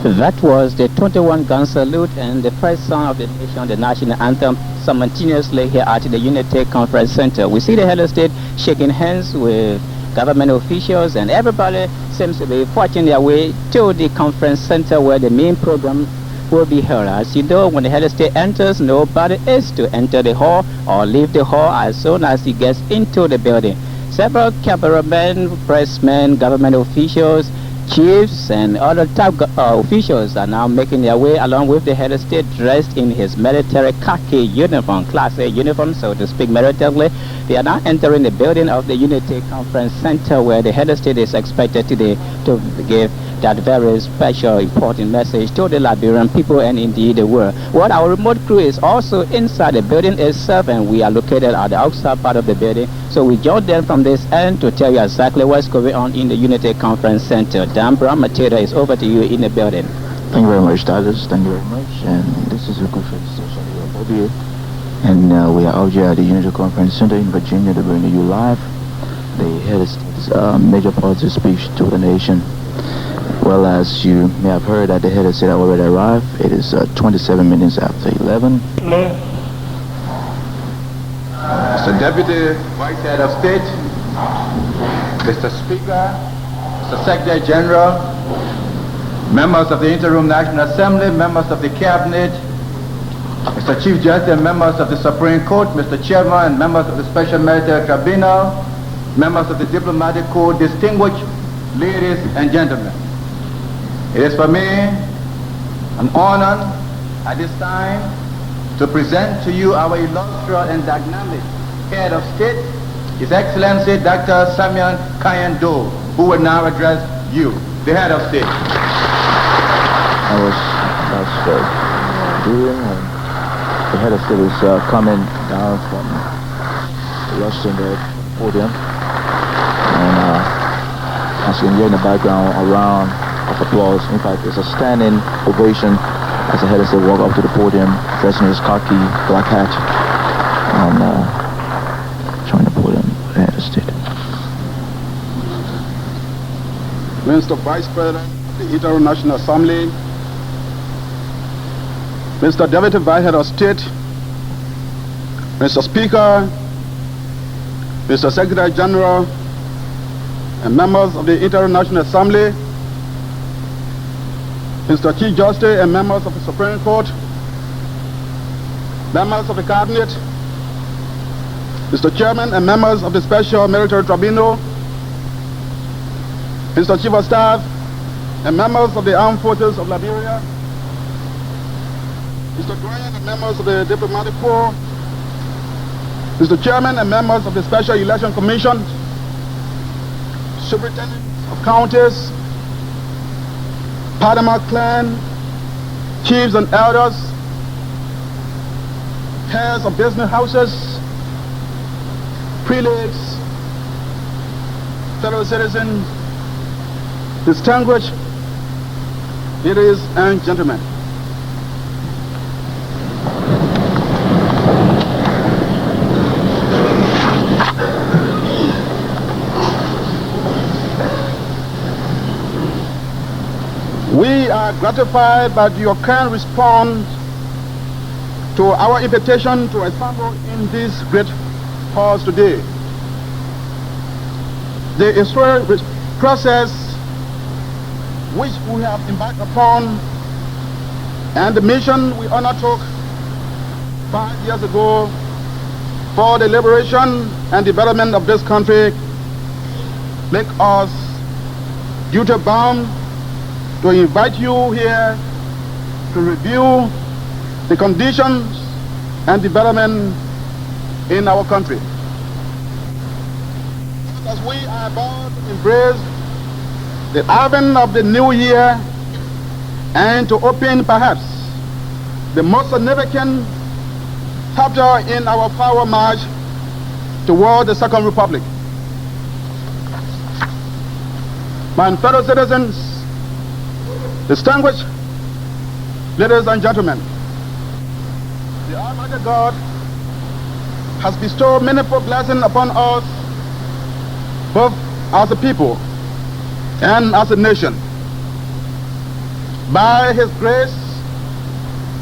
That was the 21-gun salute and the first song of the nation, the national anthem, simultaneously here at the Unity Conference Center. We see the head of state shaking hands with government officials, and everybody seems to be forging their way to the conference center where the main program will be held. As you know, when the head of state enters, nobody is to enter the hall or leave the hall as soon as he gets into the building. Several cameramen, pressmen, government officials, chiefs and other top officials are now making their way along with the head of state dressed in his military khaki uniform, Class A uniform, so to speak, militarily. They are now entering the building of the Unity Conference Center where the head of state is expected today to give that very special, important message to the Liberian people and indeed the world. Well, our remote crew is also inside the building itself, and we are located at the outside part of the building. So we joined them from this end to tell you exactly what's going on in the Unity Conference Center. Dan Brown, Matilda is over to you in the building. Thank you very much, Titus. Thank you very much. And this is a good station here. And we are out here at the Unity Conference Center in Virginia to bring you live the head of state's major policy speech to the nation. Well, as you may have heard, that the head of state already arrived. It is 27 minutes after 11. Mr. Deputy Vice Head of State, Mr. Speaker, Mr. Secretary General, members of the Interim National Assembly, members of the Cabinet, Mr. Chief Justice and members of the Supreme Court, Mr. Chairman and members of the Special Military Tribunal, members of the Diplomatic Corps, distinguished ladies and gentlemen. It is for me an honor at this time to present to you our illustrious and dynamic head of state, His Excellency Dr. Samuel Kanyon, who will now address you, the head of state. That's doing, and the head of state is coming down from the Western podium, and as you can hear in the background, a round of applause. In fact, it's a standing ovation as the head of state walk up to the podium, dressed in his khaki black hat, and join the podium, the head of state. Mr. Vice President of the International Assembly, Mr. Deputy Vice Head of State, Mr. Speaker, Mr. Secretary General, and members of the International Assembly, Mr. Chief Justice and members of the Supreme Court, members of the Cabinet, Mr. Chairman and members of the Special Military Tribunal, Mr. Chief of Staff and members of the Armed Forces of Liberia, Mr. Grant and members of the Diplomatic Corps, Mr. Chairman and members of the Special Election Commission, Superintendents of Counties, Padama clan, chiefs and elders, heads of business houses, prelates, fellow citizens, distinguished ladies and gentlemen. We are gratified by your kind response to our invitation to assemble in this great hall today. The historic process which we have embarked upon and the mission we undertook 5 years ago for the liberation and development of this country make us duty-bound to invite you here to review the conditions and development in our country. As we are about to embrace the advent of the new year and to open perhaps the most significant chapter in our power march toward the Second Republic. My fellow citizens, distinguished ladies and gentlemen, the Almighty God has bestowed manifold blessings upon us, both as a people and as a nation. By His grace,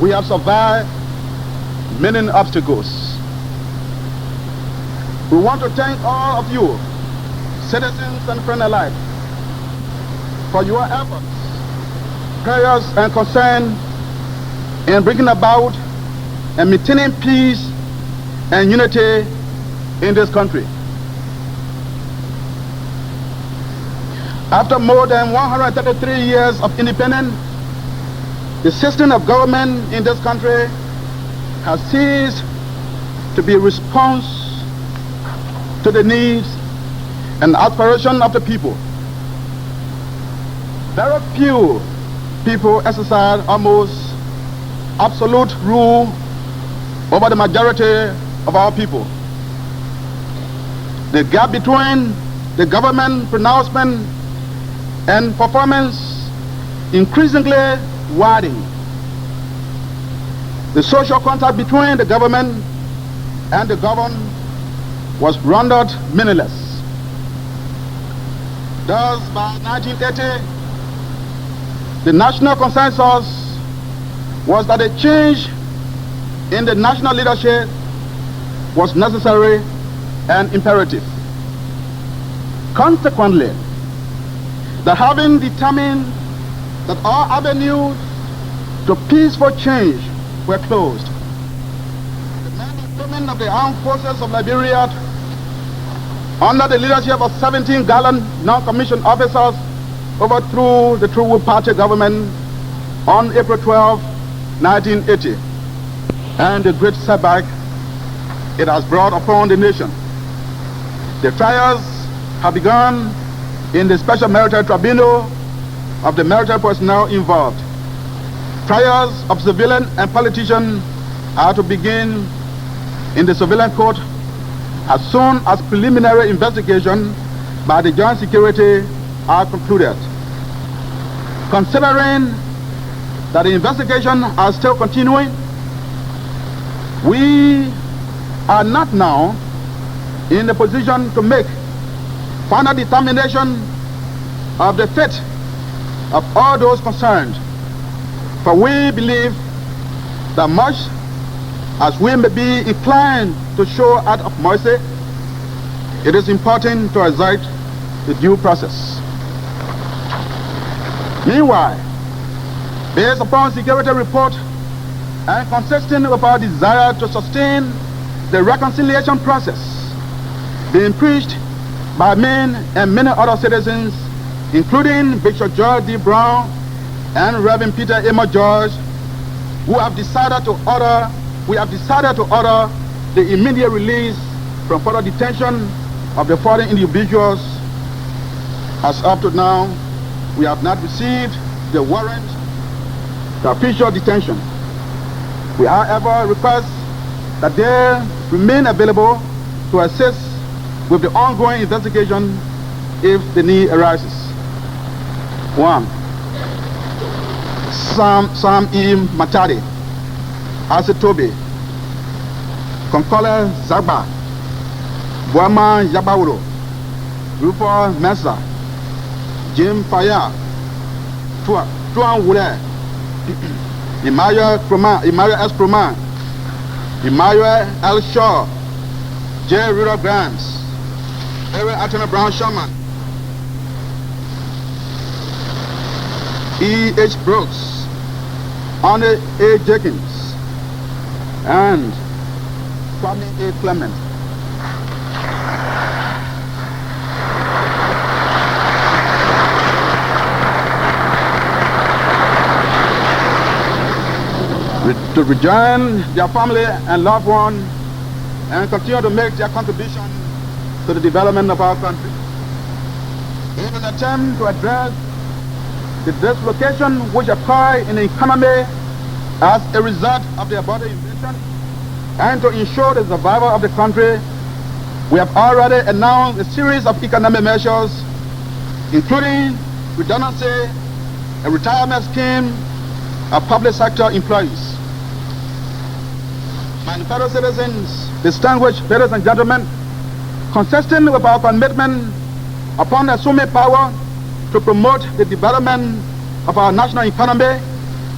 we have survived many obstacles. We want to thank all of you, citizens and friends alike, for your efforts, prayers, and concern in bringing about and maintaining peace and unity in this country. After more than 133 years of independence, the system of government in this country has ceased to be a response to the needs and aspirations of the people. Very few people exercise almost absolute rule over the majority of our people. The gap between the government pronouncement and performance increasingly widening. The social contact between the government and the governed was rendered meaningless. Thus, by 1980, the national consensus was that a change in the national leadership was necessary and imperative. Consequently, that having determined that all avenues to peaceful change were closed, the men and women of the armed forces of Liberia, under the leadership of 17 gallant non-commissioned officers, overthrew the True Party government on April 12, 1980, and the great setback it has brought upon the nation. The trials have begun in the Special Military Tribunal of the military personnel involved. Trials of civilian and politicians are to begin in the civilian court as soon as preliminary investigation by the Joint Security are concluded. Considering that the investigation are still continuing, we are not now in a position to make final determination of the fate of all those concerned, for we believe that much as we may be inclined to show out of mercy, it is important to exert the due process. Meanwhile, based upon security report and consistent with our desire to sustain the reconciliation process being preached by me and many other citizens, including Bishop George D. Brown and Reverend Peter Amos George, we have decided to order the immediate release from further detention of the foreign individuals. As up to now, we have not received the warrant for official detention. We, however, request that they remain available to assist with the ongoing investigation if the need arises. 1. Sam E. Matadi, Asetobe, Konkole Zagba, Boama Yabawuro, Rufo Mesa, Jim Faya, Tuan Wule, Emmanuel S. Proman, Emmanuel L. Shaw, J. Rudolph Grants, Eric Attorney Brown Sherman, E. H. Brooks, Arne A. Jenkins, and Kwame A. Clement. To rejoin their family and loved ones and continue to make their contribution to the development of our country. In an attempt to address the dislocation which occurred in the economy as a result of the above invasion, and to ensure the survival of the country, we have already announced a series of economic measures, including redundancy, a retirement scheme of public sector employees. My fellow citizens, distinguished ladies and gentlemen, consistent with our commitment upon assuming power to promote the development of our national economy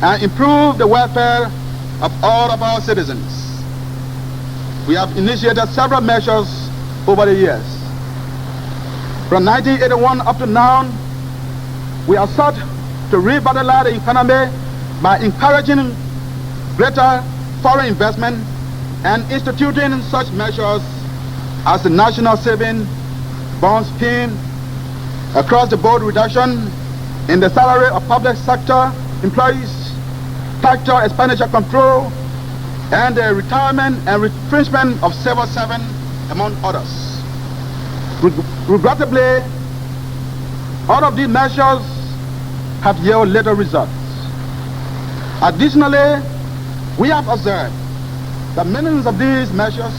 and improve the welfare of all of our citizens. We have initiated several measures over the years. From 1981 up to now, we have sought to revitalize the economy by encouraging greater foreign investment and instituting such measures as the National Saving Bond Scheme, across-the-board reduction in the salary of public sector employees, factor expenditure control, and the retirement and retrenchment of civil servants, among others. Regrettably, all of these measures have yielded little results. Additionally, we have observed that many of these measures,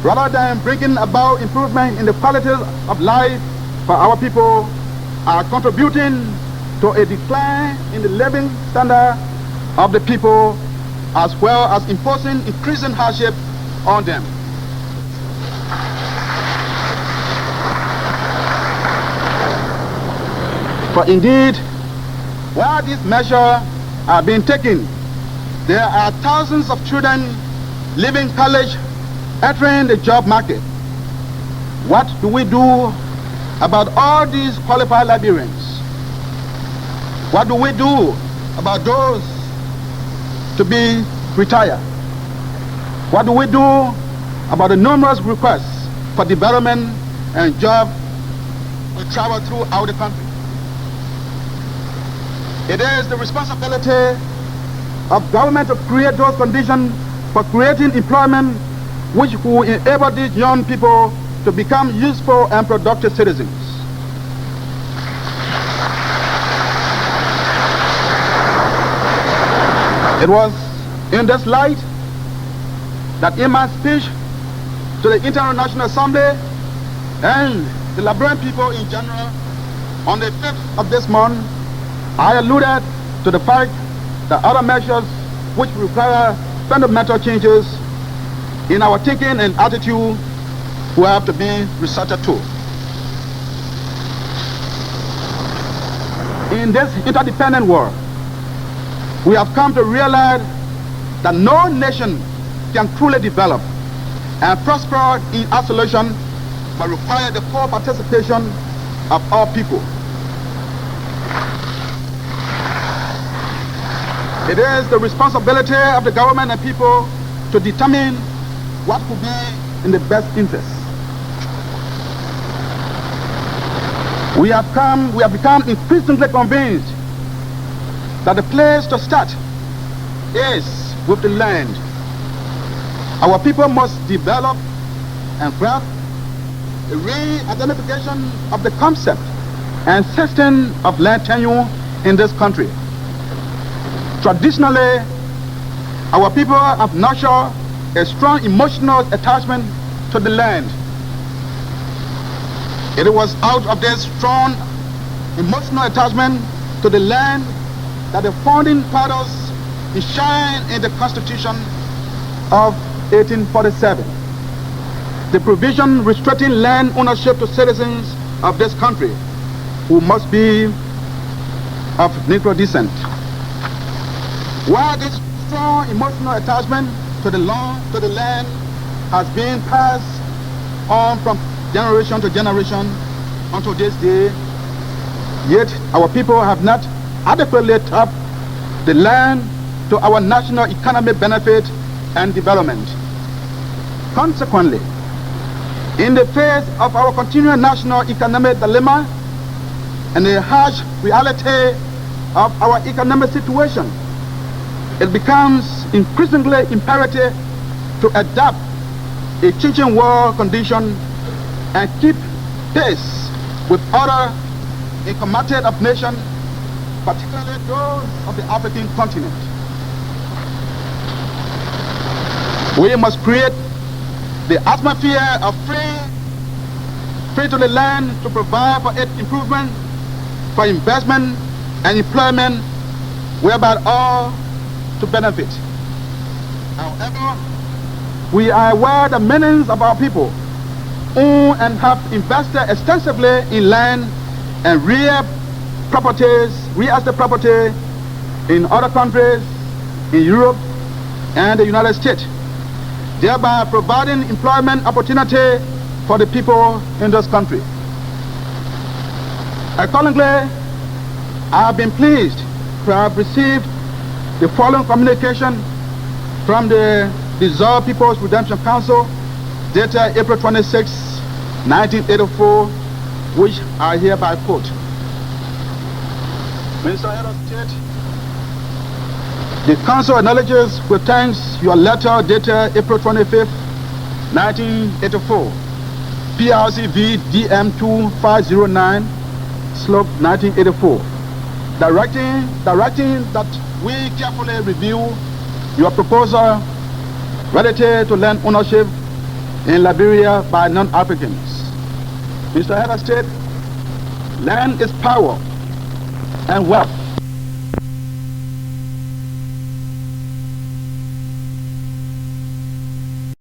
rather than bringing about improvement in the quality of life for our people, are contributing to a decline in the living standard of the people, as well as imposing increasing hardship on them. For indeed, while these measures are being taken, there are thousands of children leaving college, entering the job market. What do we do about all these qualified Liberians? What do we do about those to be retired? What do we do about the numerous requests for development and job to travel throughout the country? It is the responsibility of government to create those conditions for creating employment which will enable these young people to become useful and productive citizens. It was in this light that in my speech to the International Assembly and the Liberian people in general on the 5th of this month, I alluded to the fact that other measures which require fundamental changes in our thinking and attitude will have to be resorted to. In this interdependent world, we have come to realize that no nation can truly develop and prosper in isolation, but require the full participation of all people. It is the responsibility of the government and people to determine what could be in the best interest. We have become increasingly convinced that the place to start is with the land. Our people must develop and grasp a re-identification of the concept and system of land tenure in this country. Traditionally, our people have nurtured a strong emotional attachment to the land. It was out of this strong emotional attachment to the land that the founding fathers enshrined in the Constitution of 1847. The provision restricting land ownership to citizens of this country who must be of Negro descent. While this strong emotional attachment to the land has been passed on from generation to generation until this day, yet our people have not adequately tapped the land to our national economic benefit and development. Consequently, in the face of our continuing national economic dilemma and the harsh reality of our economic situation, it becomes increasingly imperative to adapt a changing world condition and keep pace with other accommodated nations, particularly those of the African continent. We must create the atmosphere of free to the land to provide for its improvement, for investment and employment, whereby all to benefit. However, we are aware that many of our people own and have invested extensively in land and reap properties, real estate property in other countries, in Europe and the United States, thereby providing employment opportunity for the people in this country. Accordingly, I have been pleased to have received the following communication from the dissolved People's Redemption Council, dated April 26, 1984, which I hereby quote. Mr. Head of State, the Council acknowledges with thanks your letter dated April 25, 1984, PRCV DM2509, slope 1984, directing that we carefully review your proposal relative to land ownership in Liberia by non-Africans. Mr. Head of State, land is power and wealth.